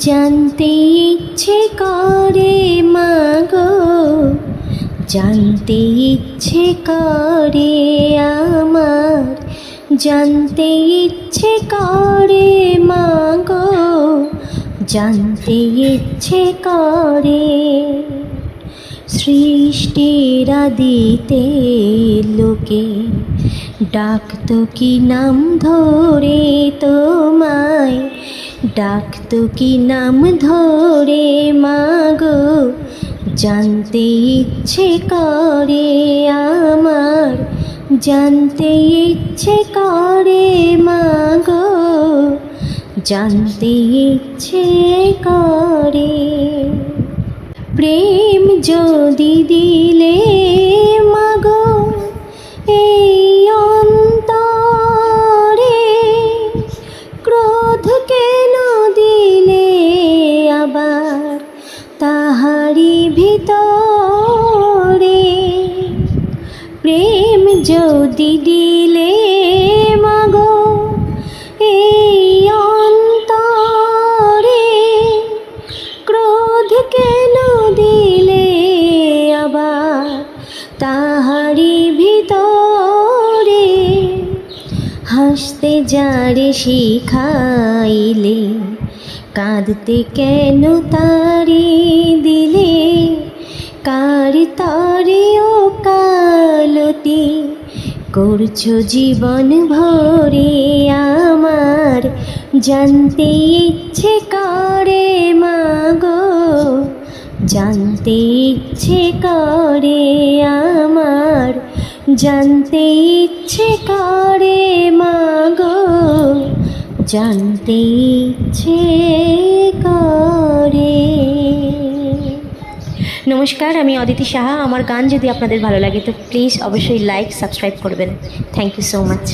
জানতে ইচ্ছে করে মাগো, জানতে ইচ্ছে করে আমার, জানতে ইচ্ছে করে মাগো, জানতে ইচ্ছে করে। সৃষ্টির আদিতে লোকে ডাকতো কি নাম ধরে তোমায়, ডাকতো কি নাম ধরে মাগো, জানতে ইচ্ছে করে আমার, জানতে ইচ্ছে করে মাগো, জানতে ইচ্ছে করে। প্রেম যদি দিলে মাগো এই অন্তরে, ক্রোধ কেন দিলে আবার তাহারি ভিতরে। প্রেম যদি দিলে মাগো এই অন্তরে, ক্রোধ কেন দিলে আবার তাহারি ভিতরে। হাসতে যারে শিখাইলে, কাঁদতে কেন তারি দিলে, কার তারে ও কালতি করছো জীবন ভরে আমার, জানতে ইচ্ছে করে মাগো, জানতে ইচ্ছে করে আমার, জানতে ইচ্ছে করে মাগো, জানতে ইচ্ছে করে। নমস্কার, আমি অদিতি সাহা। আমার গান যদি আপনাদের ভালো লাগে তো প্লিজ অবশ্যই লাইক সাবস্ক্রাইব করবেন। Thank you so much.